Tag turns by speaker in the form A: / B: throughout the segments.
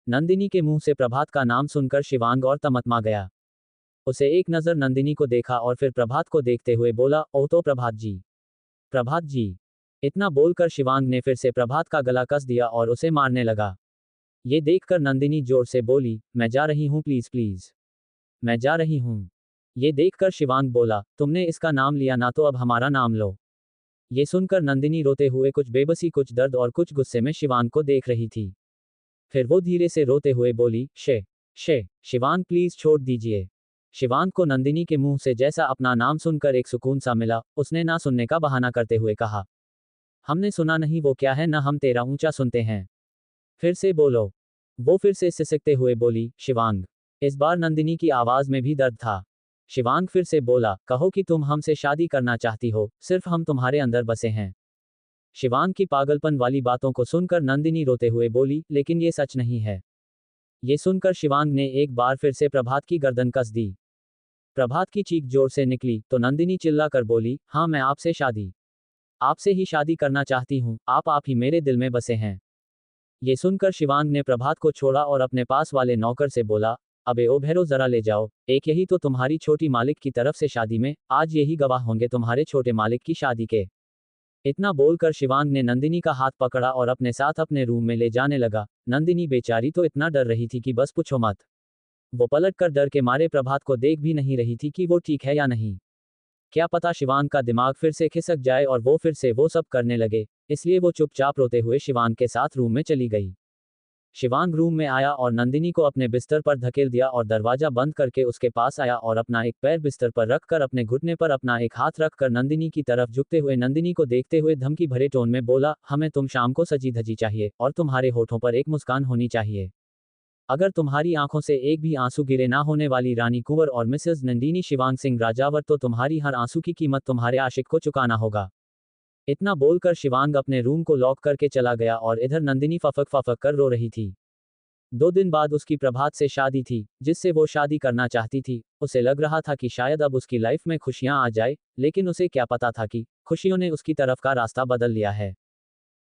A: नंदिनी के मुंह से प्रभात का नाम सुनकर शिवांग और तमतमा गया। उसे एक नजर नंदिनी को देखा और फिर प्रभात को देखते हुए बोला, ओह तो प्रभात जी। प्रभात जी। इतना बोलकर शिवांग ने फिर से प्रभात का गला कस दिया और उसे मारने लगा। ये देखकर नंदिनी जोर से बोली, मैं जा रही हूँ, प्लीज प्लीज। मैं जा रही हूँ। ये देखकर शिवांग बोला, तुमने इसका नाम लिया ना, तो अब हमारा नाम लो। ये सुनकर नंदिनी रोते हुए कुछ बेबसी, कुछ दर्द और कुछ गुस्से में शिवांग को देख रही थी। फिर वो धीरे से रोते हुए बोली, शे शिवांग प्लीज छोड़ दीजिए। शिवांग को नंदिनी के मुंह से जैसा अपना नाम सुनकर एक सुकून सा मिला। उसने ना सुनने का बहाना करते हुए कहा, हमने सुना नहीं, वो क्या है, ना हम तेरा ऊंचा सुनते हैं। फिर से बोलो। वो फिर से सिसकते हुए बोली, शिवांग। इस बार नंदिनी की आवाज में भी दर्द था। शिवांग फिर से बोला, कहो कि तुम हमसे शादी करना चाहती हो, सिर्फ हम तुम्हारे अंदर बसे हैं। शिवांग की पागलपन वाली बातों को सुनकर नंदिनी रोते हुए बोली, लेकिन ये सच नहीं है। ये सुनकर शिवांग ने एक बार फिर से प्रभात की गर्दन कस दी। प्रभात की चीख जोर से निकली तो नंदिनी चिल्लाकर बोली, हाँ मैं आपसे ही शादी करना चाहती हूँ, आप ही मेरे दिल में बसे हैं। ये सुनकर शिवांग ने प्रभात को छोड़ा और अपने पास वाले नौकर से बोला, अबे ओ भैरो जरा ले जाओ, एक यही तो तुम्हारी छोटी मालिक की तरफ से शादी में, आज यही गवाह होंगे तुम्हारे छोटे मालिक की शादी के। इतना बोलकर शिवांग ने नंदिनी का हाथ पकड़ा और अपने साथ अपने रूम में ले जाने लगा। नंदिनी बेचारी तो इतना डर रही थी कि बस पूछो मत। वो पलटकर डर के मारे प्रभात को देख भी नहीं रही थी कि वो ठीक है या नहीं। क्या पता शिवांग का दिमाग फिर से खिसक जाए और वो फिर से वो सब करने लगे, इसलिए वो चुपचाप रोते हुए शिवांग के साथ रूम में चली गई। शिवांग रूम में आया और नंदिनी को अपने बिस्तर पर धकेल दिया और दरवाजा बंद करके उसके पास आया और अपना एक पैर बिस्तर पर रखकर अपने घुटने पर अपना एक हाथ रखकर नंदिनी की तरफ झुकते हुए नंदिनी को देखते हुए धमकी भरे टोन में बोला, हमें तुम शाम को सजी धजी चाहिए और तुम्हारे होठों पर एक मुस्कान होनी चाहिए। अगर तुम्हारी आंखों से एक भी आंसू गिरे ना होने वाली रानी कुंवर और मिसेज नंदिनी शिवांग सिंह राजावत, तो तुम्हारी हर आंसू की कीमत तुम्हारे आशिक को चुकाना होगा। इतना बोलकर शिवांग अपने रूम को लॉक करके चला गया और इधर नंदिनी फफक कर रो रही थी। 2 दिन बाद उसकी प्रभात से शादी थी, जिससे वो शादी करना चाहती थी। उसे लग रहा था कि शायद अब उसकी लाइफ में खुशियां आ जाए, लेकिन उसे क्या पता था कि खुशियों ने उसकी तरफ का रास्ता बदल लिया है।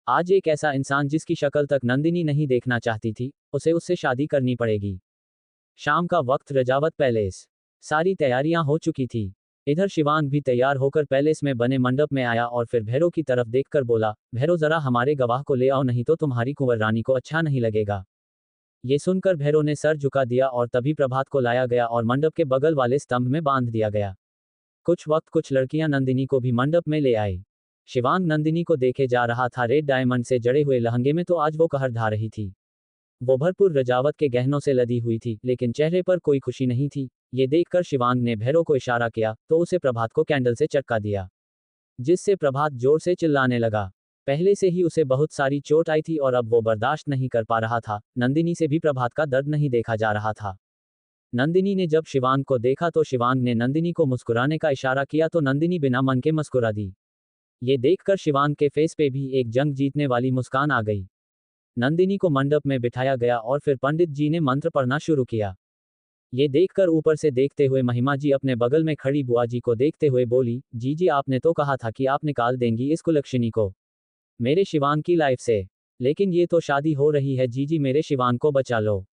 A: आज एक ऐसा इंसान जिसकी शक्ल तक नंदिनी नहीं देखना चाहती थी, उसे उससे शादी करनी पड़ेगी। शाम का वक्त, रजावत पैलेस। सारी तैयारियां हो चुकी थी। इधर शिवांग भी तैयार होकर पैलेस में बने मंडप में आया और फिर भैरो की तरफ देखकर बोला, भैरो जरा हमारे गवाह को ले आओ, नहीं तो तुम्हारी कुंवर रानी को अच्छा नहीं लगेगा। ये सुनकर भैरो ने सर झुका दिया और तभी प्रभात को लाया गया और मंडप के बगल वाले स्तंभ में बांध दिया गया। कुछ वक्त कुछ लड़कियां नंदिनी को भी मंडप में ले आई। शिवांग नंदिनी को देखे जा रहा था रेड डायमंड से जड़े हुए लहंगे में, तो आज वो कहर ढा रही थी। वो भरपूर रजावत के गहनों से लदी हुई थी, लेकिन चेहरे पर कोई खुशी नहीं थी। ये देखकर शिवांग ने भैरो को इशारा किया तो उसे प्रभात को कैंडल से चटका दिया, जिससे प्रभात जोर से चिल्लाने लगा। पहले से ही उसे बहुत सारी चोट आई थी और अब वो बर्दाश्त नहीं कर पा रहा था। नंदिनी से भी प्रभात का दर्द नहीं देखा जा रहा था। नंदिनी ने जब शिवांग को देखा तो शिवांग ने नंदिनी को मुस्कुराने का इशारा किया तो नंदिनी बिना मन के मुस्कुरा दी। ये देखकर शिवांग के फेस पे भी एक जंग जीतने वाली मुस्कान आ गई। नंदिनी को मंडप में बिठाया गया और फिर पंडित जी ने मंत्र पढ़ना शुरू किया। ये देखकर ऊपर से देखते हुए महिमा जी अपने बगल में खड़ी बुआ जी को देखते हुए बोली, जी आपने तो कहा था कि आप निकाल देंगी इस कुलक्षणी को मेरे शिवांग की लाइफ से, लेकिन ये तो शादी हो रही है, जी मेरे शिवांग को बचा लो।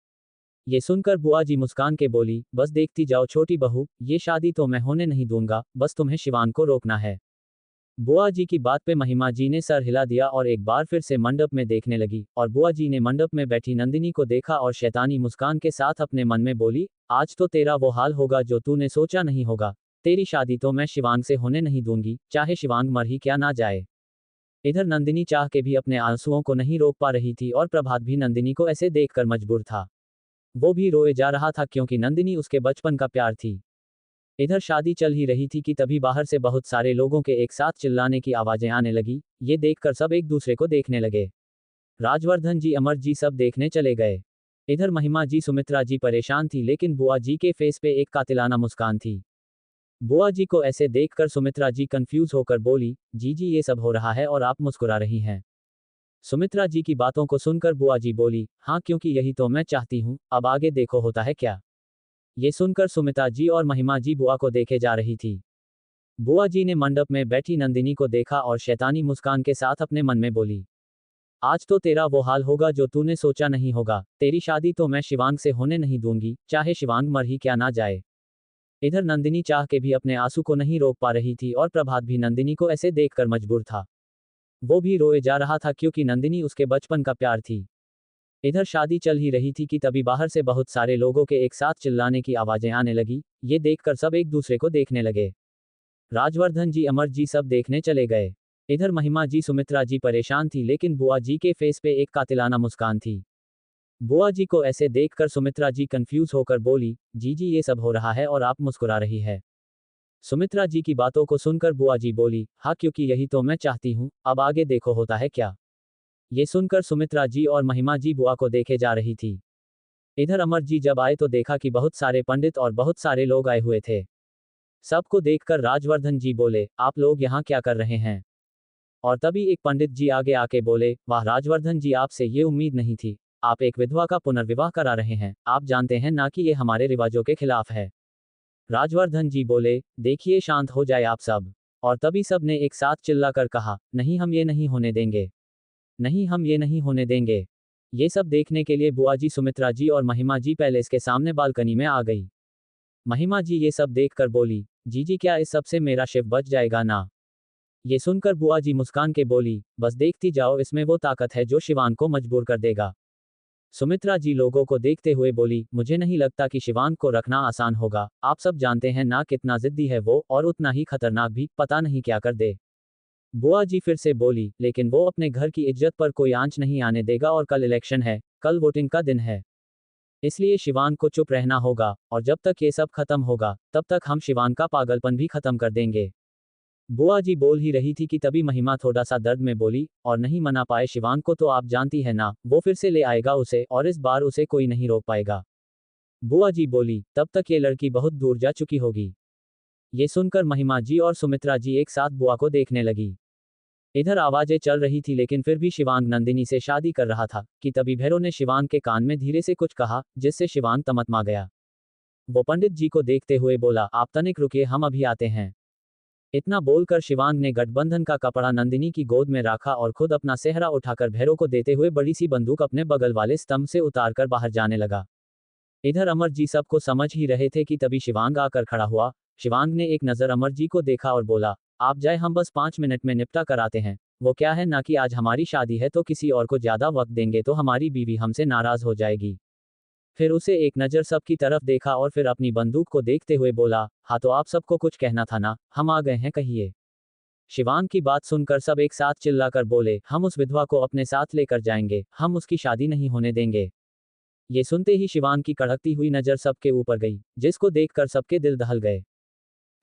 A: ये सुनकर बुआ जी मुस्कान के बोली, बस देखती जाओ छोटी बहू, ये शादी तो मैं होने नहीं दूंगा, बस तुम्हें शिवांग को रोकना है। बुआ जी की बात पे महिमा जी ने सर हिला दिया और एक बार फिर से मंडप में देखने लगी और बुआ जी ने मंडप में बैठी नंदिनी को देखा और शैतानी मुस्कान के साथ अपने मन में बोली, आज तो तेरा वो हाल होगा जो तूने सोचा नहीं होगा। तेरी शादी तो मैं शिवांग से होने नहीं दूंगी, चाहे शिवांग मर ही क्या ना जाए। इधर नंदिनी चाह के भी अपने आंसुओं को नहीं रोक पा रही थी और प्रभात भी नंदिनी को ऐसे देखकर मजबूर था। वो भी रोए जा रहा था क्योंकि नंदिनी उसके बचपन का प्यार थी। इधर शादी चल ही रही थी कि तभी बाहर से बहुत सारे लोगों के एक साथ चिल्लाने की आवाजें आने लगी। ये देखकर सब एक दूसरे को देखने लगे। राजवर्धन जी, अमर जी सब देखने चले गए। इधर महिमा जी, सुमित्रा जी परेशान थी, लेकिन बुआ जी के फेस पे एक कातिलाना मुस्कान थी। बुआ जी को ऐसे देखकर सुमित्रा जी कंफ्यूज होकर बोली, जी ये सब हो रहा है और आप मुस्कुरा रही हैं। सुमित्रा जी की बातों को सुनकर बुआ जी बोली, हाँ क्योंकि यही तो मैं चाहती हूँ, अब आगे देखो होता है क्या। ये सुनकर सुमित्रा जी और महिमा जी बुआ को देखे जा रही थी। बुआ जी ने मंडप में बैठी नंदिनी को देखा और शैतानी मुस्कान के साथ अपने मन में बोली, आज तो तेरा वो हाल होगा जो तूने सोचा नहीं होगा। तेरी शादी तो मैं शिवांग से होने नहीं दूंगी, चाहे शिवांग मर ही क्या ना जाए। इधर नंदिनी चाह के भी अपने आंसू को नहीं रोक पा रही थी और प्रभात भी नंदिनी को ऐसे देखकर मजबूर था। वो भी रोए जा रहा था क्योंकि नंदिनी उसके बचपन का प्यार थी। इधर शादी चल ही रही थी कि तभी बाहर से बहुत सारे लोगों के एक साथ चिल्लाने की आवाजें आने लगी। ये देखकर सब एक दूसरे को देखने लगे। राजवर्धन जी, अमर जी सब देखने चले गए। इधर महिमा जी, सुमित्रा जी परेशान थी, लेकिन बुआ जी के फेस पे एक कातिलाना मुस्कान थी। बुआ जी को ऐसे देखकर सुमित्रा जी कंफ्यूज होकर बोली, जी जी ये सब हो रहा है और आप मुस्कुरा रही है। सुमित्रा जी की बातों को सुनकर बुआ जी बोली, हाँ क्योंकि यही तो मैं चाहती हूँ, अब आगे देखो होता है क्या। ये सुनकर सुमित्रा जी और महिमा जी बुआ को देखे जा रही थी। इधर अमर जी जब आए तो देखा कि बहुत सारे पंडित और बहुत सारे लोग आए हुए थे। सबको देखकर राजवर्धन जी बोले, आप लोग यहाँ क्या कर रहे हैं। और तभी एक पंडित जी आगे आके बोले, वाह राजवर्धन जी, आपसे ये उम्मीद नहीं थी। आप एक विधवा का पुनर्विवाह करा रहे हैं, आप जानते हैं ना कि ये हमारे रिवाजों के खिलाफ है। राजवर्धन जी बोले, देखिए शांत हो जाए आप सब। और तभी सब ने एक साथ चिल्लाकर कहा, नहीं हम ये नहीं होने देंगे। नहीं हम ये नहीं होने देंगे। ये सब देखने के लिए बुआ जी, सुमित्रा जी और महिमा जी पैलेस के सामने बालकनी में आ गई। महिमा जी ये सब देखकर बोली, जीजी क्या इस सब से मेरा शिव बच जाएगा ना। ये सुनकर बुआ जी मुस्कान के बोली, बस देखती जाओ, इसमें वो ताकत है जो शिवान को मजबूर कर देगा। सुमित्रा जी लोगों को देखते हुए बोली, मुझे नहीं लगता कि शिवान को रखना आसान होगा। आप सब जानते हैं ना कितना जिद्दी है वो, और उतना ही खतरनाक भी, पता नहीं क्या कर दे। बुआ जी फिर से बोली, लेकिन वो अपने घर की इज्जत पर कोई आंच नहीं आने देगा और कल इलेक्शन है, कल वोटिंग का दिन है। इसलिए शिवान को चुप रहना होगा, और जब तक ये सब खत्म होगा, तब तक हम शिवान का पागलपन भी खत्म कर देंगे। बुआ जी बोल ही रही थी कि तभी महिमा थोड़ा सा दर्द में बोली, और नहीं मना पाए शिवान को तो आप जानती है ना, वो फिर से ले आएगा उसे, और इस बार उसे कोई नहीं रोक पाएगा। बुआ जी बोली, तब तक ये लड़की बहुत दूर जा चुकी होगी। ये सुनकर महिमा जी और सुमित्रा जी एक साथ बुआ को देखने लगी। इधर आवाजें चल रही थी, लेकिन फिर भी शिवांग नंदिनी से शादी कर रहा था कि तभी भैरव ने शिवांग के कान में धीरे से कुछ कहा, जिससे शिवांग तमतमा गया। वो पंडित जी को देखते हुए बोला, आप तनिक रुकिए, हम अभी आते हैं। इतना बोलकर शिवांग ने गठबंधन का कपड़ा नंदिनी की गोद में रखा और खुद अपना सेहरा उठाकर भैरव को देते हुए बड़ी सी बंदूक अपने बगल वाले स्तंभ से उतारकर बाहर जाने लगा। इधर अमर जी सबको समझ ही रहे थे कि तभी शिवांग आकर खड़ा हुआ। शिवांग ने एक नजर अमर जी को देखा और बोला, आप जाए, हम बस 5 मिनट में निपटा कराते हैं। वो क्या है ना कि आज हमारी शादी है तो किसी और को ज्यादा वक्त देंगे तो हमारी बीवी हमसे नाराज हो जाएगी। फिर उसे एक नजर सबकी तरफ देखा और फिर अपनी बंदूक को देखते हुए बोला, हाँ तो आप सबको कुछ कहना था ना, हम आ गए हैं, कहिए। शिवांग की बात सुनकर सब एक साथ चिल्लाकर बोले, हम उस विधवा को अपने साथ लेकर जाएंगे, हम उसकी शादी नहीं होने देंगे। ये सुनते ही शिवांग की कड़कती हुई नजर सबके ऊपर गई, जिसको देखकर सबके दिल दहल गए।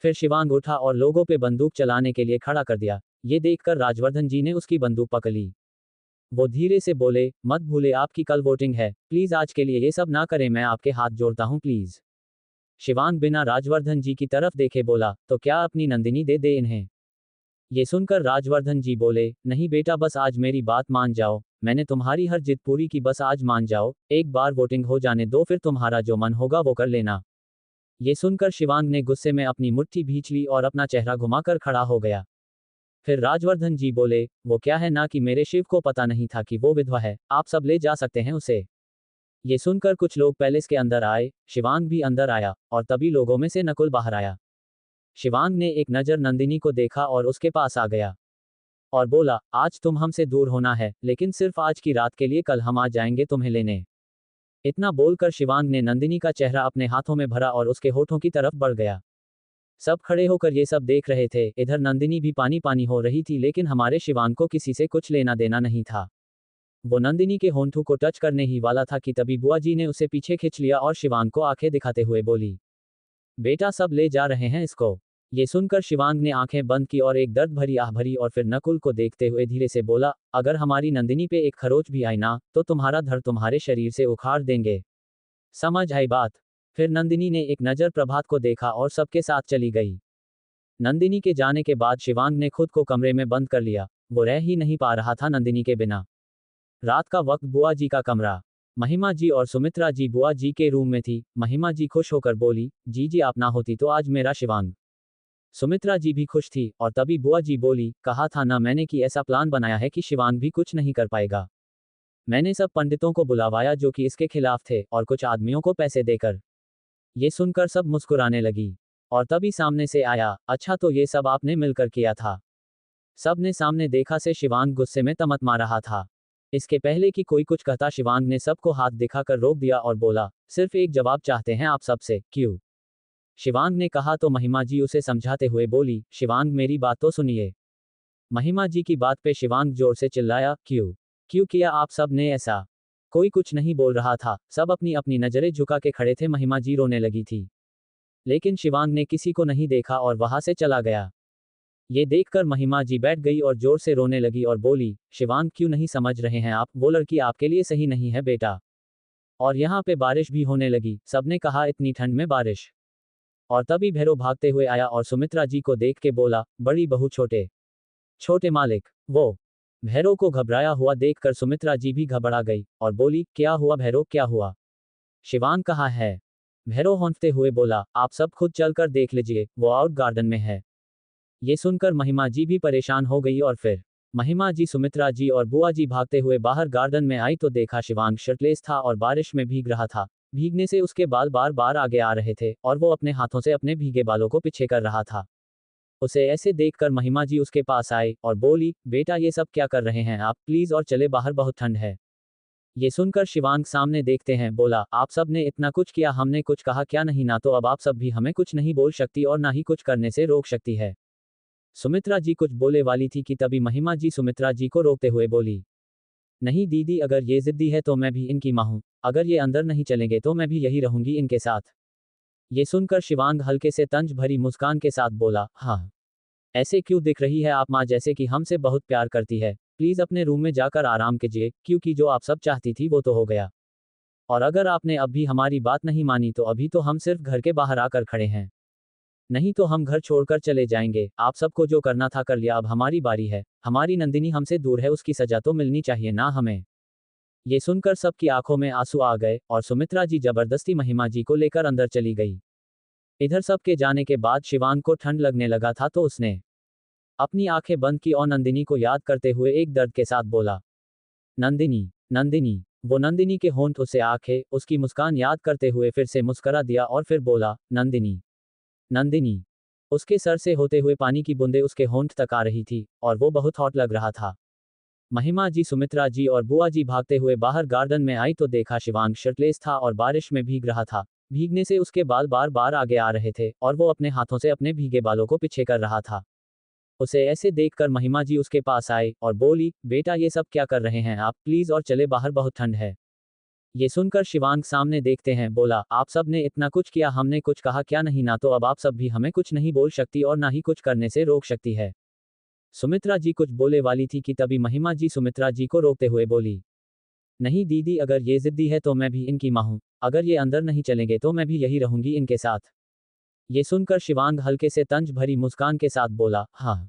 A: फिर शिवांग उठा और लोगों पे बंदूक चलाने के लिए खड़ा कर दिया। ये देखकर राजवर्धन जी ने उसकी बंदूक पकड़ ली। वो धीरे से बोले, मत भूले आपकी कल वोटिंग है, प्लीज आज के लिए ये सब ना करें, मैं आपके हाथ जोड़ता हूँ प्लीज। शिवांग बिना राजवर्धन जी की तरफ देखे बोला, तो क्या अपनी नंदिनी दे दे इन्हें। ये सुनकर राजवर्धन जी बोले, नहीं बेटा, बस आज मेरी बात मान जाओ, मैंने तुम्हारी हर जिद पूरी की, बस आज मान जाओ, एक बार वोटिंग हो जाने दो, फिर तुम्हारा जो मन होगा वो कर लेना। ये सुनकर शिवांग ने गुस्से में अपनी मुट्ठी भींच ली और अपना चेहरा घुमाकर खड़ा हो गया। फिर राजवर्धन जी बोले, वो क्या है ना कि मेरे शिव को पता नहीं था कि वो विधवा है, आप सब ले जा सकते हैं उसे। ये सुनकर कुछ लोग पैलेस के अंदर आए, शिवांग भी अंदर आया, और तभी लोगों में से नकुल बाहर आया। शिवांग ने एक नजर नंदिनी को देखा और उसके पास आ गया और बोला, आज तुम हमसे दूर होना है, लेकिन सिर्फ आज की रात के लिए, कल हम आ जाएंगे तुम्हें लेने। इतना बोलकर शिवांग ने नंदिनी का चेहरा अपने हाथों में भरा और उसके होठों की तरफ बढ़ गया। सब खड़े होकर ये सब देख रहे थे। इधर नंदिनी भी पानी पानी हो रही थी, लेकिन हमारे शिवांग को किसी से कुछ लेना देना नहीं था। वो नंदिनी के होंठों को टच करने ही वाला था कि तभी बुआ जी ने उसे पीछे खींच लिया और शिवांग को आंखें दिखाते हुए बोली, बेटा सब ले जा रहे हैं इसको। ये सुनकर शिवांग ने आंखें बंद की और एक दर्द भरी आह भरी, और फिर नकुल को देखते हुए धीरे से बोला, अगर हमारी नंदिनी पे एक खरोच भी आई ना, तो तुम्हारा धड़ तुम्हारे शरीर से उखाड़ देंगे। समझ आई बात। फिर नंदिनी ने एक नजर प्रभात को देखा और सबके साथ चली गई। नंदिनी के जाने के बाद शिवांग ने खुद को कमरे में बंद कर लिया। वो रह ही नहीं पा रहा था नंदिनी के बिना। रात का वक्त, बुआ जी का कमरा। महिमा जी और सुमित्रा जी बुआ जी के रूम में थी। महिमा जी खुश होकर बोली, जी जी आप ना होती तो आज मेरा शिवांग सुमित्रा जी भी खुश थी, और तभी बुआ जी बोली, कहा था ना मैंने कि ऐसा प्लान बनाया है कि शिवांग भी कुछ नहीं कर पाएगा। मैंने सब पंडितों को बुलावाया जो कि इसके खिलाफ थे, और कुछ आदमियों को पैसे देकर। ये सुनकर सब मुस्कुराने लगी। और तभी सामने से आया, अच्छा तो ये सब आपने मिलकर किया था। सब ने सामने देखा से शिवांग गुस्से में तमतमा रहा था। इसके पहले कि कोई कुछ कहता शिवांग ने सबको हाथ दिखाकर रोक दिया और बोला, सिर्फ एक जवाब चाहते हैं आप सबसे, क्यों? शिवांग ने कहा तो महिमा जी उसे समझाते हुए बोली, शिवांग मेरी बात तो सुनिए। महिमा जी की बात पे शिवांग जोर से चिल्लाया, क्यों? क्यों किया आप सब ने ऐसा? कोई कुछ नहीं बोल रहा था, सब अपनी अपनी नजरें झुका के खड़े थे। महिमा जी रोने लगी थी, लेकिन शिवांग ने किसी को नहीं देखा और वहां से चला गया। ये देखकर महिमा जी बैठ गई और जोर से रोने लगी और बोली, शिवांग क्यों नहीं समझ रहे हैं आप, वो लड़की आपके लिए सही नहीं है बेटा। और यहाँ पे बारिश भी होने लगी, सबने कहा इतनी ठंड में बारिश। और तभी भैरव भागते हुए आया और सुमित्रा जी को देख के बोला, बड़ी बहू छोटे छोटे मालिक। वो भैरव को घबराया हुआ देखकर सुमित्रा जी भी घबरा गई और बोली, क्या हुआ भैरव, क्या हुआ? शिवांग कहाँ है? भैरव हौंकते हुए बोला, आप सब खुद चलकर देख लीजिए, वो आउट गार्डन में है। ये सुनकर महिमा जी भी परेशान हो गई और फिर महिमा जी, सुमित्रा जी और बुआ जी भागते हुए बाहर गार्डन में आई तो देखा शिवांग शर्टलेस था और बारिश में भीग रहा था। भीगने से उसके बाल बार बार आगे आ रहे थे और वो अपने हाथों से अपने भीगे बालों को पीछे कर रहा था। उसे ऐसे देखकर महिमा जी उसके पास आई और बोली, बेटा ये सब क्या कर रहे हैं आप, प्लीज और चले बाहर, बहुत ठंड है। ये सुनकर शिवांग सामने देखते हैं बोला, आप सब ने इतना कुछ किया, हमने कुछ कहा क्या नहीं ना, तो अब आप सब भी हमें कुछ नहीं बोल सकती और ना ही कुछ करने से रोक सकती है। सुमित्रा जी कुछ बोले वाली थी कि तभी महिमा जी सुमित्रा जी को रोकते हुए बोली, नहीं दीदी, अगर ये जिद्दी है तो मैं भी इनकी माँ हूँ, अगर ये अंदर नहीं चलेंगे तो मैं भी यही रहूंगी इनके साथ। ये सुनकर शिवांग हल्के से तंज भरी मुस्कान के साथ बोला, हाँ, ऐसे क्यों दिख रही है आप माँ जैसे कि हमसे बहुत प्यार करती है, प्लीज अपने रूम में जाकर आराम कीजिए, क्योंकि जो आप सब चाहती थी वो तो हो गया। और अगर आपने अब भी हमारी बात नहीं मानी तो अभी तो हम सिर्फ घर के बाहर आकर खड़े हैं, नहीं तो हम घर छोड़कर चले जाएंगे। आप सबको जो करना था कर लिया, अब हमारी बारी है। हमारी नंदिनी हमसे दूर है, उसकी सजा तो मिलनी चाहिए ना हमें। ये सुनकर सबकी आंखों में आंसू आ गए और सुमित्रा जी जबरदस्ती महिमा जी को लेकर अंदर चली गई। इधर सबके जाने के बाद शिवांग को ठंड लगने लगा था तो उसने अपनी आंखें बंद की और नंदिनी को याद करते हुए एक दर्द के साथ बोला, नंदिनी नंदिनी। वो नंदिनी के होंठ, उसे आंखें, उसकी मुस्कान याद करते हुए फिर से मुस्करा दिया और फिर बोला, नंदिनी नंदिनी। उसके सर से होते हुए पानी की बूंदें उसके होंठ तक आ रही थी और वो बहुत हॉट लग रहा था। महिमा जी, सुमित्रा जी और बुआ जी भागते हुए बाहर गार्डन में आई तो देखा शिवांग शर्टलेस था और बारिश में भीग रहा था। भीगने से उसके बाल बार बार आगे आ रहे थे और वो अपने हाथों से अपने भीगे बालों को पीछे कर रहा था। उसे ऐसे देखकर महिमा जी उसके पास आए और बोली, बेटा ये सब क्या कर रहे हैं आप, प्लीज और चले बाहर, बहुत ठंड है। ये सुनकर शिवांग सामने देखते हैं बोला, आप सब ने इतना कुछ किया, हमने कुछ कहा क्या नहीं ना, तो अब आप सब भी हमें कुछ नहीं बोल सकती और ना ही कुछ करने से रोक सकती है। सुमित्रा जी कुछ बोले वाली थी कि तभी महिमा जी सुमित्रा जी को रोकते हुए बोली, नहीं दीदी, अगर ये जिद्दी है तो मैं भी इनकी माँ हूँ, अगर ये अंदर नहीं चलेंगे तो मैं भी यही रहूंगी इनके साथ। ये सुनकर शिवांग हल्के से तंज भरी मुस्कान के साथ बोला, हाँ,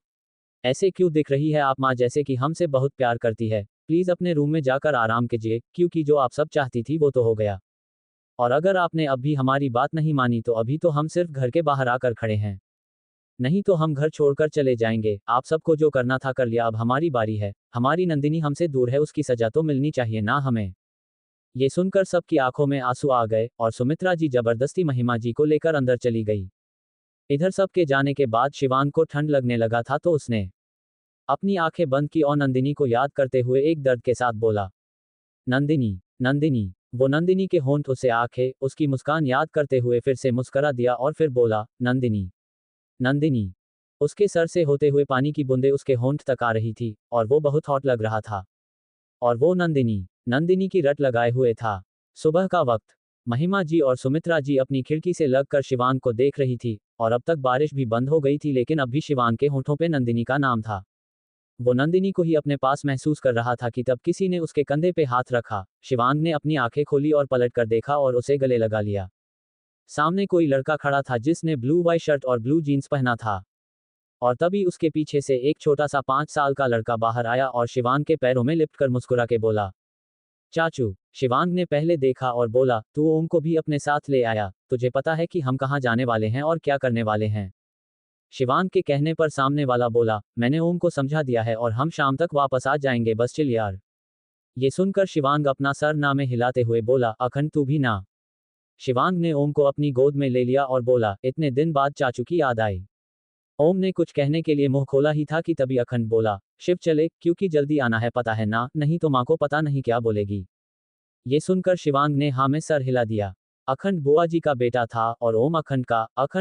A: ऐसे क्यों दिख रही है आप माँ जैसे कि हमसे बहुत प्यार करती है, प्लीज अपने रूम में जाकर आराम कीजिए, क्योंकि जो आप सब चाहती थी वो तो हो गया। और अगर आपने अब भी हमारी बात नहीं मानी तो अभी तो हम सिर्फ घर के बाहर आकर खड़े हैं, नहीं तो हम घर छोड़कर चले जाएंगे। आप सबको जो करना था कर लिया, अब हमारी बारी है। हमारी नंदिनी हमसे दूर है, उसकी सजा तो मिलनी चाहिए ना हमें। ये सुनकर सबकी आंखों में आंसू आ गए और सुमित्रा जी जबरदस्ती महिमा जी को लेकर अंदर चली गई। इधर सबके जाने के बाद शिवांग को ठंड लगने लगा था तो उसने अपनी आंखें बंद की और नंदिनी को याद करते हुए एक दर्द के साथ बोला, नंदिनी नंदिनी। वो नंदिनी के होंठ, उसे आंखें, उसकी मुस्कान याद करते हुए फिर से मुस्करा दिया और फिर बोला, नंदिनी नंदिनी। उसके सर से होते हुए पानी की बूंदें उसके होंठ तक आ रही थी और वो बहुत हॉट लग रहा था। और वो नंदिनी नंदिनी की रट लगाए हुए था। सुबह का वक्त। महिमा जी और सुमित्रा जी अपनी खिड़की से लगकर शिवांग को देख रही थी और अब तक बारिश भी बंद हो गई थी, लेकिन अब भी शिवांग के होंठों पे नंदिनी का नाम था। वो नंदिनी को ही अपने पास महसूस कर रहा था कि तब किसी ने उसके कंधे पे हाथ रखा। शिवांग ने अपनी आंखें खोली और पलट कर देखा और उसे गले लगा लिया। सामने कोई लड़का खड़ा था जिसने ब्लू वाइट शर्ट और ब्लू जीन्स पहना था। और तभी उसके पीछे से एक छोटा सा 5 साल का लड़का बाहर आया और शिवांग के पैरों में लिपट कर मुस्कुरा के बोला, चाचू। शिवांग ने पहले देखा और बोला, तू ओम को भी अपने साथ ले आया, तुझे पता है कि हम कहाँ जाने वाले हैं और क्या करने वाले हैं? शिवांग के कहने पर सामने वाला बोला, मैंने ओम को समझा दिया है और हम शाम तक वापस आ जाएंगे, बस चिल यार। ये सुनकर शिवांग अपना सर ना में हिलाते हुए बोला, अखंड तू भी ना। शिवांग ने ओम को अपनी गोद में ले लिया और बोला, इतने दिन बाद चाचू की याद आई। ओम ने कुछ कहने के लिए मुंह खोला ही था कि तभी अखंड बोला, शिव चले, क्योंकि जल्दी आना है पता है ना, नहीं तो माँ को पता नहीं क्या बोलेगी। ये सुनकर शिवांग ने हाँ में सर हिला दिया। अखंड बुआ जी का बेटा था और ओम अखंड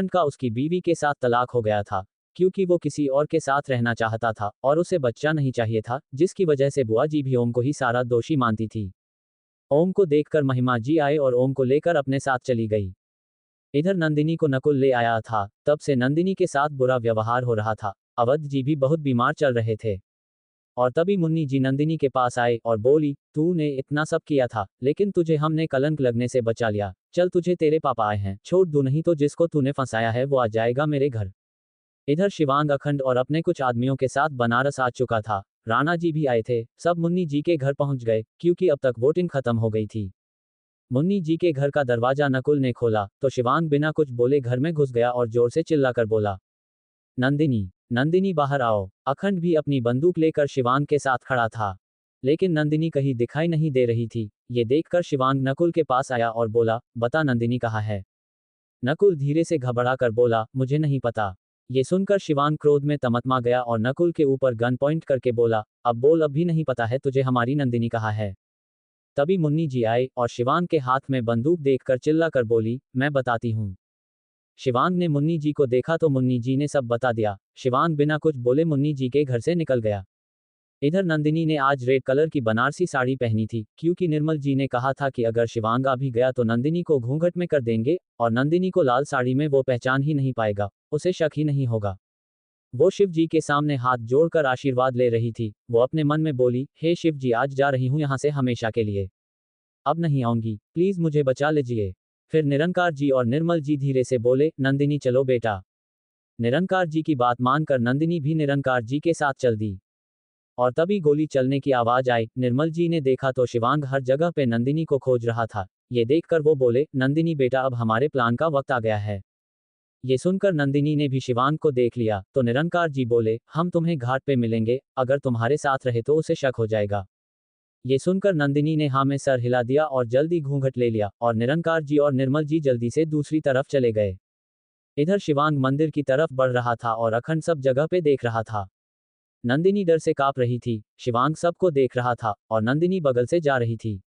A: का उसकी बीवी के साथ तलाक हो गया था, क्योंकि वो किसी और के साथ रहना चाहता था और उसे बच्चा नहीं चाहिए था, जिसकी वजह से बुआ जी भी ओम को ही सारा दोषी मानती थी। ओम को देखकर महिमा जी आए और ओम को लेकर अपने साथ चली गई। इधर नंदिनी को नकुल ले आया था, तब से नंदिनी के साथ बुरा व्यवहार हो रहा था। अवध जी भी बहुत बीमार चल रहे थे। और तभी मुन्नी जी नंदिनी के पास आए और बोली, तूने इतना सब किया था, लेकिन तुझे हमने कलंक लगने से बचा लिया। चल तुझे तेरे पापा आए हैं, छोड़ दूं, नहीं तो जिसको तूने फंसाया है वो आ जाएगा मेरे घर। इधर शिवांग अखंड और अपने कुछ आदमियों के साथ बनारस आ चुका था। राणा जी भी आए थे। सब मुन्नी जी के घर पहुंच गए, क्योंकि अब तक वोटिंग खत्म हो गई थी। मुन्नी जी के घर का दरवाजा नकुल ने खोला तो शिवांग बिना कुछ बोले घर में घुस गया और जोर से चिल्लाकर बोला, नंदिनी, नंदिनी बाहर आओ। अखंड भी अपनी बंदूक लेकर शिवांग के साथ खड़ा था, लेकिन नंदिनी कहीं दिखाई नहीं दे रही थी। ये देखकर शिवांग नकुल के पास आया और बोला, बता नंदिनी कहाँ है। नकुल धीरे से घबरा कर बोला, मुझे नहीं पता। ये सुनकर शिवांग क्रोध में तमतमा गया और नकुल के ऊपर गन पॉइंट करके बोला, अब बोल, अब भी नहीं पता है तुझे हमारी नंदिनी कहाँ है। तभी मुन्नी जी आए और शिवांग के हाथ में बंदूक देखकर चिल्लाकर बोली, मैं बताती हूँ। शिवांग ने मुन्नी जी को देखा तो मुन्नी जी ने सब बता दिया। शिवांग बिना कुछ बोले मुन्नी जी के घर से निकल गया। इधर नंदिनी ने आज रेड कलर की बनारसी साड़ी पहनी थी, क्योंकि निर्मल जी ने कहा था कि अगर शिवांग आ भी गया तो नंदिनी को घूंघट में कर देंगे और नंदिनी को लाल साड़ी में वो पहचान ही नहीं पाएगा, उसे शक ही नहीं होगा। वो शिव जी के सामने हाथ जोड़कर आशीर्वाद ले रही थी। वो अपने मन में बोली, हे शिव जी, आज जा रही हूँ यहाँ से हमेशा के लिए, अब नहीं आऊंगी, प्लीज मुझे बचा लीजिए। फिर निरंकार जी और निर्मल जी धीरे से बोले, नंदिनी चलो बेटा। निरंकार जी की बात मानकर नंदिनी भी निरंकार जी के साथ चल दी। और तभी गोली चलने की आवाज आई। निर्मल जी ने देखा तो शिवांग हर जगह पे नंदिनी को खोज रहा था। ये देखकर वो बोले, नंदिनी बेटा, अब हमारे प्लान का वक्त आ गया है। ये सुनकर नंदिनी ने भी शिवांग को देख लिया तो निरंकार जी बोले, हम तुम्हें घाट पे मिलेंगे, अगर तुम्हारे साथ रहे तो उसे शक हो जाएगा। ये सुनकर नंदिनी ने हाँ में सर हिला दिया और जल्दी घूंघट ले लिया और निरंकार जी और निर्मल जी जल्दी से दूसरी तरफ चले गए। इधर शिवांग मंदिर की तरफ बढ़ रहा था और अखंड सब जगह पे देख रहा था। नंदिनी डर से कांप रही थी। शिवांग सबको देख रहा था और नंदिनी बगल से जा रही थी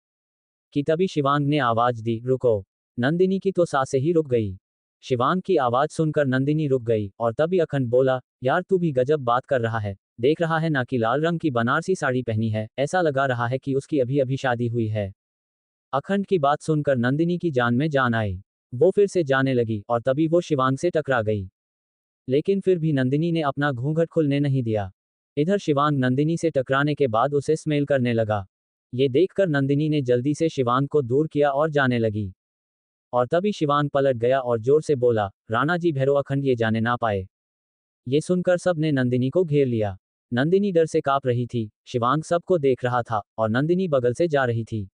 A: कि तभी शिवांग ने आवाज दी, रुको। नंदिनी की तो सांसें ही रुक गई। शिवांग की आवाज सुनकर नंदिनी रुक गई और तभी अखंड बोला, यार तू भी गजब बात कर रहा है, देख रहा है ना कि लाल रंग की बनारसी साड़ी पहनी है, ऐसा लगा रहा है कि उसकी अभी अभी शादी हुई है। अखंड की बात सुनकर नंदिनी की जान में जान आई। वो फिर से जाने लगी और तभी वो शिवांग से टकरा गई। लेकिन फिर भी नंदिनी ने अपना घूंघट खुलने नहीं दिया। इधर शिवांग नंदिनी से टकराने के बाद उसे स्मेल करने लगा। ये देखकर नंदिनी ने जल्दी से शिवांग को दूर किया और जाने लगी। और तभी शिवांग पलट गया और जोर से बोला, राणा जी भैरो, अखंड ये जाने ना पाए। ये सुनकर सब ने नंदिनी को घेर लिया। नंदिनी डर से कांप रही थी। शिवांग सबको देख रहा था और नंदिनी बगल से जा रही थी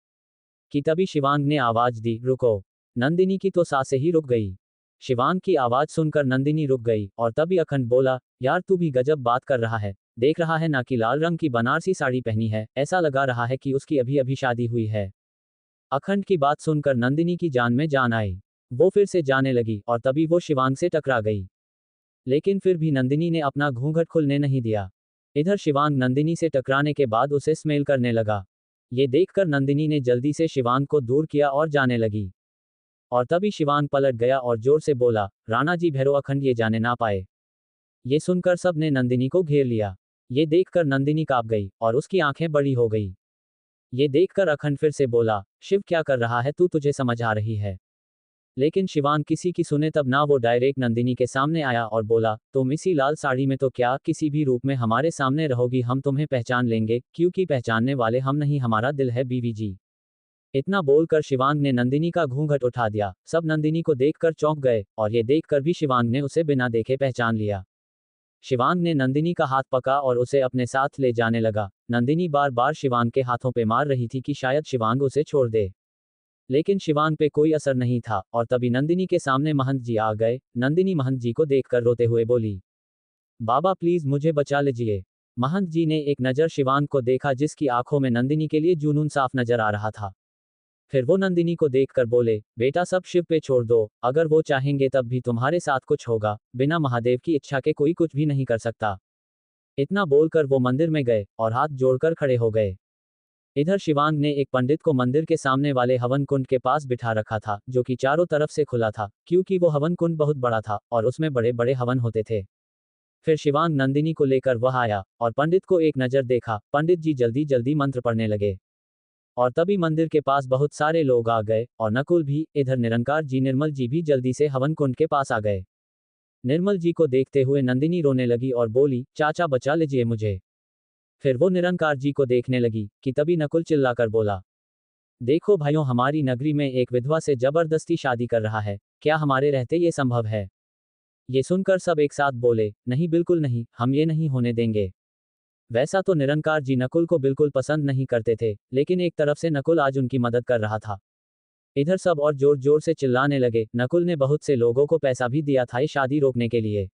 A: कि तभी शिवांग ने आवाज दी, रुको। नंदिनी की तो सांसें ही रुक गई। शिवांग की आवाज सुनकर नंदिनी रुक गई और तभी अखंड बोला, यार तू भी गजब बात कर रहा है, देख रहा है ना कि लाल रंग की बनारसी साड़ी पहनी है, ऐसा लगा रहा है कि उसकी अभी अभी शादी हुई है। अखंड की बात सुनकर नंदिनी की जान में जान आई। वो फिर से जाने लगी और तभी वो शिवांग से टकरा गई। लेकिन फिर भी नंदिनी ने अपना घूंघट खुलने नहीं दिया। इधर शिवांग नंदिनी से टकराने के बाद उसे स्मेल करने लगा। ये देखकर नंदिनी ने जल्दी से शिवांग को दूर किया और जाने लगी। और तभी शिवांग पलट गया और जोर से बोला, राणा जी भैरो, अखंड ये जाने ना पाए। ये सुनकर सब ने नंदिनी को घेर लिया। ये देखकर नंदिनी कांप गई और उसकी आंखें बड़ी हो गई। ये देखकर अखंड फिर से बोला, शिव क्या कर रहा है तू, तुझे समझ आ रही है। लेकिन शिवांग किसी की सुने तब ना, वो डायरेक्ट नंदिनी के सामने आया और बोला, तुम इसी लाल साड़ी में तो क्या किसी भी रूप में हमारे सामने रहोगी, हम तुम्हें पहचान लेंगे, क्योंकि पहचानने वाले हम नहीं, हमारा दिल है बीवी जी। इतना बोलकर शिवांग ने नंदिनी का घूंघट उठा दिया। सब नंदिनी को देखकर चौंक गए और ये देखकर भी शिवांग ने उसे बिना देखे पहचान लिया। शिवांग ने नंदिनी का हाथ पकड़ा और उसे अपने साथ ले जाने लगा। नंदिनी बार बार शिवांग के हाथों पे मार रही थी कि शायद शिवांग उसे छोड़ दे, लेकिन शिवांग पे कोई असर नहीं था। और तभी नंदिनी के सामने महंत जी आ गए। नंदिनी महंत जी को देखकर रोते हुए बोली, बाबा प्लीज मुझे बचा लीजिए। महंत जी ने एक नज़र शिवांग को देखा जिसकी आंखों में नंदिनी के लिए जुनून साफ नजर आ रहा था। फिर वो नंदिनी को देखकर बोले, बेटा सब शिव पे छोड़ दो, अगर वो चाहेंगे तब भी तुम्हारे साथ कुछ होगा, बिना महादेव की इच्छा के कोई कुछ भी नहीं कर सकता। इतना बोलकर वो मंदिर में गए और हाथ जोड़कर खड़े हो गए। इधर शिवांग ने एक पंडित को मंदिर के सामने वाले हवन कुंड के पास बिठा रखा था, जो कि चारों तरफ से खुला था, क्योंकि वो हवन कुंड बहुत बड़ा था और उसमें बड़े बड़े हवन होते थे। फिर शिवांग नंदिनी को लेकर वह आया और पंडित को एक नज़र देखा। पंडित जी जल्दी जल्दी मंत्र पढ़ने लगे और तभी मंदिर के पास बहुत सारे लोग आ गए और नकुल भी। इधर निरंकार जी निर्मल जी भी जल्दी से हवन कुंड के पास आ गए। निर्मल जी को देखते हुए नंदिनी रोने लगी और बोली, चाचा बचा लीजिए मुझे। फिर वो निरंकार जी को देखने लगी कि तभी नकुल चिल्लाकर बोला, देखो भाइयों, हमारी नगरी में एक विधवा से जबरदस्ती शादी कर रहा है, क्या हमारे रहते ये संभव है? ये सुनकर सब एक साथ बोले, नहीं बिल्कुल नहीं, हम ये नहीं होने देंगे। वैसा तो निरंकार जी नकुल को बिल्कुल पसंद नहीं करते थे, लेकिन एक तरफ से नकुल आज उनकी मदद कर रहा था। इधर सब और जोर जोर से चिल्लाने लगे। नकुल ने बहुत से लोगों को पैसा भी दिया था ये शादी रोकने के लिए,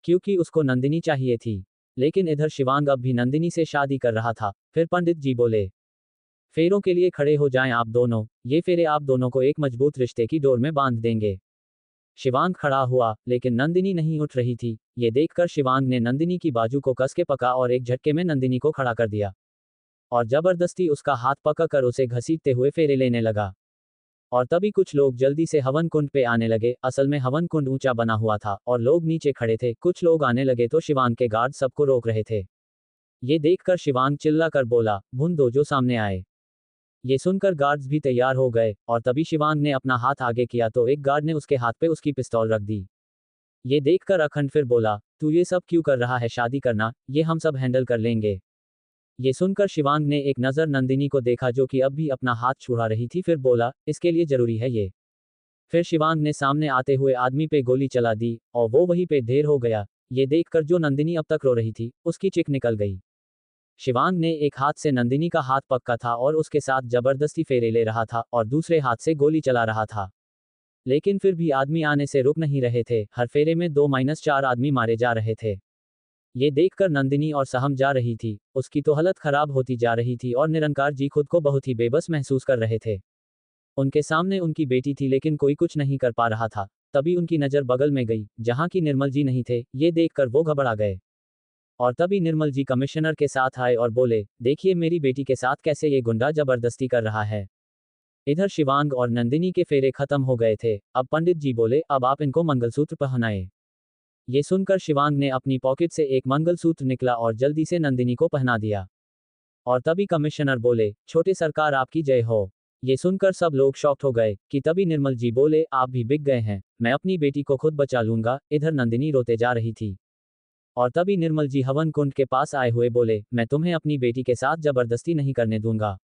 A: क्योंकि उसको नंदिनी चाहिए थी। लेकिन इधर शिवांग अब भी नंदिनी से शादी कर रहा था। फिर पंडित जी बोले, फेरों के लिए खड़े हो जाएं आप दोनों, ये फेरे आप दोनों को एक मजबूत रिश्ते की डोर में बांध देंगे। शिवांग खड़ा हुआ, लेकिन नंदिनी नहीं उठ रही थी। ये देखकर शिवांग ने नंदिनी की बाजू को कस के पकड़ा और एक झटके में नंदिनी को खड़ा कर दिया और जबरदस्ती उसका हाथ पकड़कर उसे घसीटते हुए फेरे लेने लगा। और तभी कुछ लोग जल्दी से हवन कुंड पे आने लगे। असल में हवन कुंड ऊंचा बना हुआ था और लोग नीचे खड़े थे। कुछ लोग आने लगे तो शिवांग के गार्ड सबको रोक रहे थे। ये देखकर शिवांग चिल्लाकर बोला, भून दो जो सामने आए। ये सुनकर गार्ड्स भी तैयार हो गए और तभी शिवांग ने अपना हाथ आगे किया तो एक गार्ड ने उसके हाथ पे उसकी पिस्तौल रख दी। ये देखकर अखंड फिर बोला, तू ये सब क्यों कर रहा है? शादी करना, ये हम सब हैंडल कर लेंगे। ये सुनकर शिवांग ने एक नज़र नंदिनी को देखा जो कि अब भी अपना हाथ छुड़ा रही थी। फिर बोला, इसके लिए जरूरी है ये? फिर शिवांग ने सामने आते हुए आदमी पे गोली चला दी और वो वहीं पे ढेर हो गया। ये देखकर जो नंदिनी अब तक रो रही थी, उसकी चिक निकल गई। शिवांग ने एक हाथ से नंदिनी का हाथ पकड़ा था और उसके साथ जबरदस्ती फेरे ले रहा था और दूसरे हाथ से गोली चला रहा था। लेकिन फिर भी आदमी आने से रुक नहीं रहे थे। हर फेरे में 2-4 आदमी मारे जा रहे थे। ये देखकर नंदिनी और सहम जा रही थी। उसकी तो हालत खराब होती जा रही थी और निरंकार जी खुद को बहुत ही बेबस महसूस कर रहे थे। उनके सामने उनकी बेटी थी लेकिन कोई कुछ नहीं कर पा रहा था। तभी उनकी नज़र बगल में गई, जहाँ की निर्मल जी नहीं थे। ये देखकर वो घबरा गए और तभी निर्मल जी कमिश्नर के साथ आए और बोले, देखिए मेरी बेटी के साथ कैसे ये गुंडा जबरदस्ती कर रहा है। इधर शिवांग और नंदिनी के फेरे खत्म हो गए थे। अब पंडित जी बोले, अब आप इनको मंगलसूत्र पहनाए। ये सुनकर शिवांग ने अपनी पॉकेट से एक मंगलसूत्र निकला और जल्दी से नंदिनी को पहना दिया। और तभी कमिश्नर बोले, छोटे सरकार आपकी जय हो। ये सुनकर सब लोग शॉक्ड हो गए कि तभी निर्मल जी बोले, आप भी बिक गए हैं, मैं अपनी बेटी को खुद बचा लूंगा। इधर नंदिनी रोते जा रही थी और तभी निर्मल जी हवन कुंड के पास आए हुए बोले, मैं तुम्हें अपनी बेटी के साथ जबरदस्ती नहीं करने दूंगा।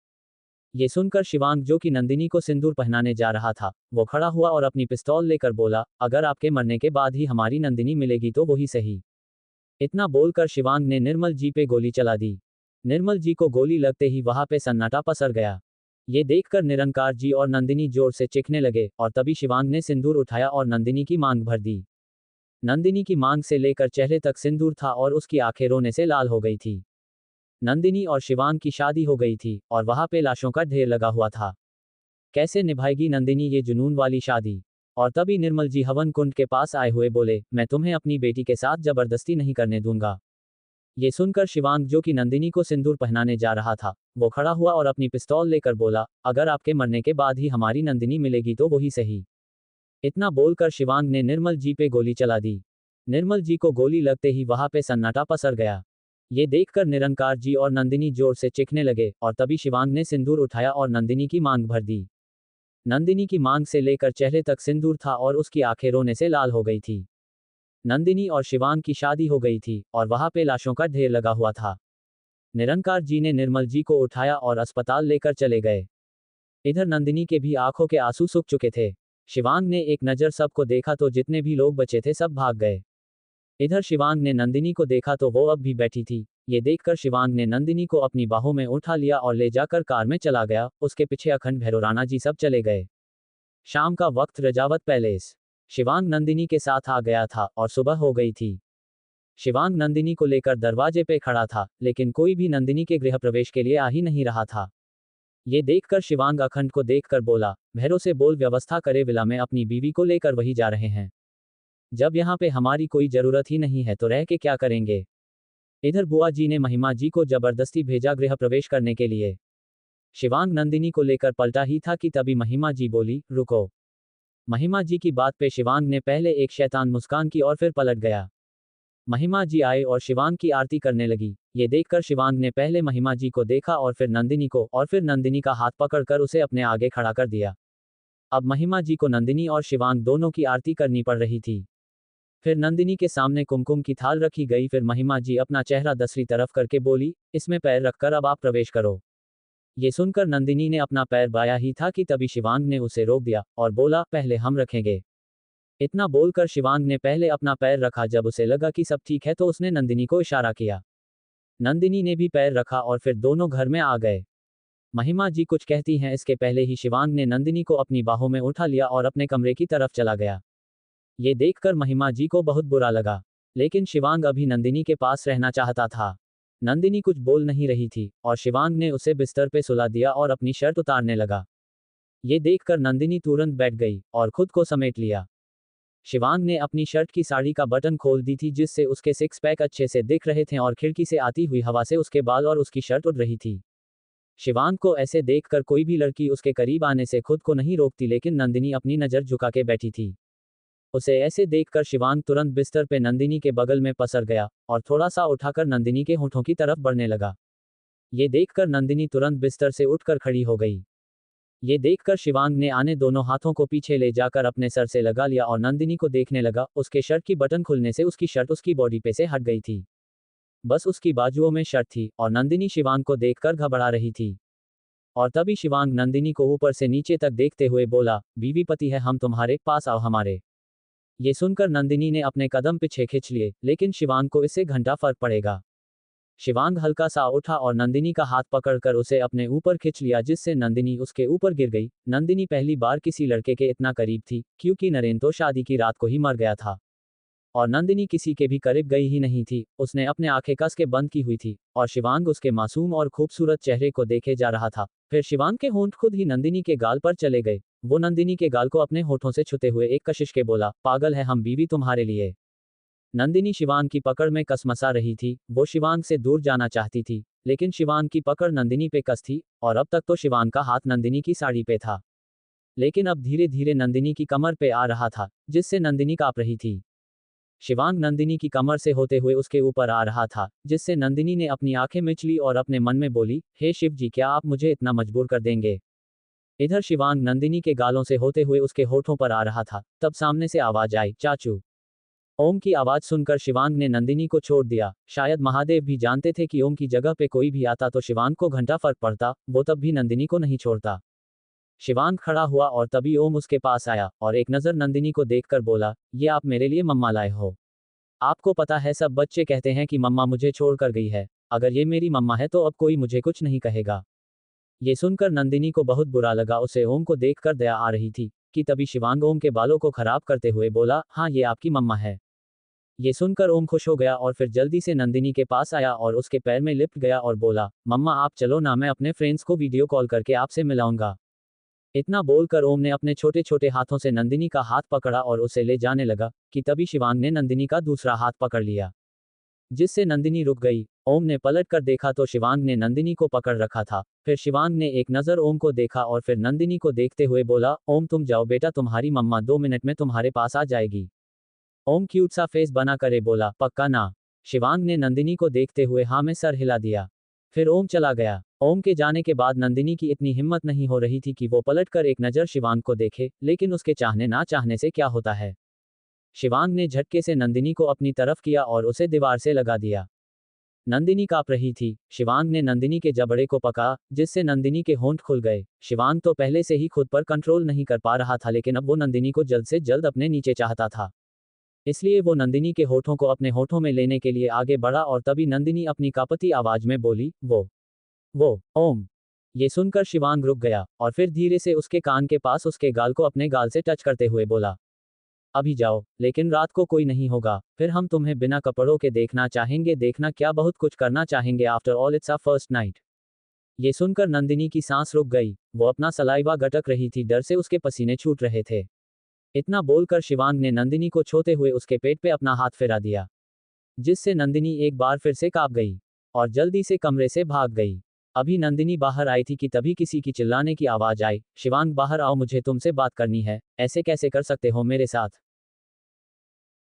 A: ये सुनकर शिवांग जो कि नंदिनी को सिंदूर पहनाने जा रहा था, वो खड़ा हुआ और अपनी पिस्तौल लेकर बोला, अगर आपके मरने के बाद ही हमारी नंदिनी मिलेगी तो वही सही। इतना बोलकर शिवांग ने निर्मल जी पे गोली चला दी। निर्मल जी को गोली लगते ही वहां पे सन्नाटा पसर गया। ये देखकर निरंकार जी और नंदिनी जोर से चीखने लगे और तभी शिवांग ने सिंदूर उठाया और नंदिनी की मांग भर दी। नंदिनी की मांग से लेकर चेहरे तक सिंदूर था और उसकी आंखें रोने से लाल हो गई थी। नंदिनी और शिवांग की शादी हो गई थी और वहां पे लाशों का ढेर लगा हुआ था। कैसे निभाएगी नंदिनी ये जुनून वाली शादी? और तभी निर्मल जी हवन कुंड के पास आए हुए बोले, मैं तुम्हें अपनी बेटी के साथ जबरदस्ती नहीं करने दूंगा। ये सुनकर शिवांग जो कि नंदिनी को सिंदूर पहनाने जा रहा था, वो खड़ा हुआ और अपनी पिस्तौल लेकर बोला, अगर आपके मरने के बाद ही हमारी नंदिनी मिलेगी तो वही सही। इतना बोलकर शिवांग ने निर्मल जी पे गोली चला दी। निर्मल जी को गोली लगते ही वहां पे सन्नाटा पसर गया। ये देखकर निरंकार जी और नंदिनी जोर से चीखने लगे और तभी शिवांग ने सिंदूर उठाया और नंदिनी की मांग भर दी। नंदिनी की मांग से लेकर चेहरे तक सिंदूर था और उसकी आंखें रोने से लाल हो गई थी। नंदिनी और शिवांग की शादी हो गई थी और वहां पे लाशों का ढेर लगा हुआ था। निरंकार जी ने निर्मल जी को उठाया और अस्पताल लेकर चले गए। इधर नंदिनी के भी आंखों के आंसू सूख चुके थे। शिवांग ने एक नज़र सबको देखा तो जितने भी लोग बचे थे सब भाग गए। इधर शिवांग ने नंदिनी को देखा तो वो अब भी बैठी थी। ये देखकर शिवांग ने नंदिनी को अपनी बाहों में उठा लिया और ले जाकर कार में चला गया। उसके पीछे अखंड भैरव राणा जी सब चले गए। शाम का वक्त रजावत पैलेस। शिवांग नंदिनी के साथ आ गया था और सुबह हो गई थी। शिवांग नंदिनी को लेकर दरवाजे पे खड़ा था, लेकिन कोई भी नंदिनी के गृह प्रवेश के लिए आ ही नहीं रहा था। ये देखकर शिवांग अखंड को देखकर बोला, भैरव से बोल व्यवस्था करे, विला में अपनी बीवी को लेकर वही जा रहे हैं। जब यहाँ पे हमारी कोई जरूरत ही नहीं है तो रह के क्या करेंगे। इधर बुआ जी ने महिमा जी को जबरदस्ती भेजा गृह प्रवेश करने के लिए। शिवांग नंदिनी को लेकर पलटा ही था कि तभी महिमा जी बोली, रुको। महिमा जी की बात पे शिवांग ने पहले एक शैतान मुस्कान की और फिर पलट गया। महिमा जी आए और शिवांग की आरती करने लगी। ये देखकर शिवांग ने पहले महिमा जी को देखा और फिर नंदिनी को, और फिर नंदिनी का हाथ पकड़कर उसे अपने आगे खड़ा कर दिया। अब महिमा जी को नंदिनी और शिवांग दोनों की आरती करनी पड़ रही थी। फिर नंदिनी के सामने कुमकुम की थाल रखी गई। फिर महिमा जी अपना चेहरा दूसरी तरफ करके बोली, इसमें पैर रखकर अब आप प्रवेश करो। ये सुनकर नंदिनी ने अपना पैर बाया ही था कि तभी शिवांग ने उसे रोक दिया और बोला, पहले हम रखेंगे। इतना बोलकर शिवांग ने पहले अपना पैर रखा। जब उसे लगा कि सब ठीक है तो उसने नंदिनी को इशारा किया। नंदिनी ने भी पैर रखा और फिर दोनों घर में आ गए। महिमा जी कुछ कहती हैं इसके पहले ही शिवांग ने नंदिनी को अपनी बाहों में उठा लिया और अपने कमरे की तरफ चला गया। ये देखकर महिमा जी को बहुत बुरा लगा, लेकिन शिवांग अभी नंदिनी के पास रहना चाहता था। नंदिनी कुछ बोल नहीं रही थी और शिवांग ने उसे बिस्तर पे सुला दिया और अपनी शर्ट उतारने लगा। ये देखकर नंदिनी तुरंत बैठ गई और खुद को समेट लिया। शिवांग ने अपनी शर्ट की साड़ी का बटन खोल दी थी, जिससे उसके सिक्स पैक अच्छे से दिख रहे थे और खिड़की से आती हुई हवा से उसके बाल और उसकी शर्ट उड़ रही थी। शिवांग को ऐसे देखकर कोई भी लड़की उसके करीब आने से खुद को नहीं रोकती, लेकिन नंदिनी अपनी नज़र झुका के बैठी थी। उसे ऐसे देखकर शिवांग तुरंत बिस्तर पे नंदिनी के बगल में पसर गया और थोड़ा सा उठाकर नंदिनी के होठों की तरफ बढ़ने लगा। ये देखकर नंदिनी तुरंत बिस्तर से उठकर खड़ी हो गई। ये देखकर शिवांग ने आने दोनों हाथों को पीछे ले जाकर अपने सर से लगा लिया और नंदिनी को देखने लगा। उसके शर्ट की बटन खुलने से उसकी शर्ट उसकी बॉडी पे से हट गई थी। बस उसकी बाजुओं में शर्ट थी और नंदिनी शिवांग को देखकर घबरा रही थी। और तभी शिवांग नंदिनी को ऊपर से नीचे तक देखते हुए बोला, बीवी पति है हम तुम्हारे, पास आओ हमारे। ये सुनकर नंदिनी ने अपने कदम पीछे खींच लिए, लेकिन शिवांग को इससे घंटा फर्क पड़ेगा। शिवांग हल्का सा उठा और नंदिनी का हाथ पकड़कर उसे अपने ऊपर खींच लिया, जिससे नंदिनी उसके ऊपर गिर गई। नंदिनी पहली बार किसी लड़के के इतना करीब थी, क्योंकि नरेन तो शादी की रात को ही मर गया था। और नंदिनी किसी के भी करीब गई ही नहीं थी। उसने अपने आंखें कस के बंद की हुई थी और शिवांग उसके मासूम और खूबसूरत चेहरे को देखे जा रहा था। फिर शिवांग के होंठ खुद ही नंदिनी के गाल पर चले गए। वो नंदिनी के गाल को अपने होठों से छूते हुए एक कशिश के बोला, पागल है हम बीवी तुम्हारे लिए। नंदिनी शिवांग की पकड़ में कसमसा रही थी। वो शिवांग से दूर जाना चाहती थी, लेकिन शिवांग की पकड़ नंदिनी पे कस थी और अब तक तो शिवांग का हाथ नंदिनी की साड़ी पे था, लेकिन अब धीरे धीरे नंदिनी की कमर पे आ रहा था, जिससे नंदिनी कांप रही थी। शिवांग नंदिनी की कमर से होते हुए उसके ऊपर आ रहा था, जिससे नंदिनी ने अपनी आंखें मिच ली और अपने मन में बोली, हे शिव जी, क्या आप मुझे इतना मजबूर कर देंगे। इधर शिवांग नंदिनी के गालों से होते हुए उसके होठों पर आ रहा था। तब सामने से आवाज आई, चाचू। ओम की आवाज सुनकर शिवांग ने नंदिनी को छोड़ दिया। शायद महादेव भी जानते थे कि ओम की जगह पे कोई भी आता तो शिवांग को घंटा फर्क पड़ता, वो तब भी नंदिनी को नहीं छोड़ता। शिवांग खड़ा हुआ और तभी ओम उसके पास आया और एक नज़र नंदिनी को देखकर बोला, ये आप मेरे लिए मम्मा लाए हो। आपको पता है सब बच्चे कहते हैं कि मम्मा मुझे छोड़कर गई है, अगर ये मेरी मम्मा है तो अब कोई मुझे कुछ नहीं कहेगा। ये सुनकर नंदिनी को बहुत बुरा लगा। उसे ओम को देखकर दया आ रही थी कि तभी शिवांग ओम के बालों को खराब करते हुए बोला, हाँ ये आपकी मम्मा है। ये सुनकर ओम खुश हो गया और फिर जल्दी से नंदिनी के पास आया और उसके पैर में लिपट गया और बोला, मम्मा आप चलो ना, मैं अपने फ्रेंड्स को वीडियो कॉल करके आपसे मिलाऊंगा। इतना बोलकर ओम ने अपने छोटे छोटे हाथों से नंदिनी का हाथ पकड़ा और उसे ले जाने लगा कि तभी शिवांग ने नंदिनी का दूसरा हाथ पकड़ लिया, जिससे नंदिनी रुक गई। ओम ने पलट कर देखा तो शिवांग ने नंदिनी को पकड़ रखा था। फिर शिवांग ने एक नज़र ओम को देखा और फिर नंदिनी को देखते हुए बोला, ओम तुम जाओ बेटा, तुम्हारी मम्मा 2 मिनट में तुम्हारे पास आ जाएगी। ओम क्यूट सा फेस बना करे बोला, पक्का ना। शिवांग ने नंदिनी को देखते हुए हाँ में सर हिला दिया। फिर ओम चला गया। ओम के जाने के बाद नंदिनी की इतनी हिम्मत नहीं हो रही थी कि वो पलटकर एक नज़र शिवांग को देखे, लेकिन उसके चाहने ना चाहने से क्या होता है। शिवांग ने झटके से नंदिनी को अपनी तरफ किया और उसे दीवार से लगा दिया। नंदिनी कांप रही थी। शिवांग ने नंदिनी के जबड़े को पका, जिससे नंदिनी के होंठ खुल गए। शिवांग तो पहले से ही खुद पर कंट्रोल नहीं कर पा रहा था, लेकिन अब वो नंदिनी को जल्द से जल्द अपने नीचे चाहता था। इसलिए वो नंदिनी के होठों को अपने होठों में लेने के लिए आगे बढ़ा और तभी नंदिनी अपनी कांपती आवाज में बोली, वो ओम। ये सुनकर शिवांग रुक गया और फिर धीरे से उसके कान के पास उसके गाल को अपने गाल से टच करते हुए बोला, अभी जाओ, लेकिन रात को कोई नहीं होगा, फिर हम तुम्हें बिना कपड़ों के देखना चाहेंगे, देखना क्या बहुत कुछ करना चाहेंगे, after all it's a first night. ये सुनकर नंदिनी की सांस रुक गई, वो अपना सलाइवा गटक रही थी, डर से उसके पसीने छूट रहे थे। इतना बोलकर शिवांग ने नंदिनी को छूते हुए उसके पेट पे अपना हाथ फिरा दिया, जिससे नंदिनी एक बार फिर से कांप गई और जल्दी से कमरे से भाग गई। अभी नंदिनी बाहर आई थी कि तभी किसी की चिल्लाने की आवाज आई, शिवांग बाहर आओ, मुझे तुमसे बात करनी है, ऐसे कैसे कर सकते हो मेरे साथ।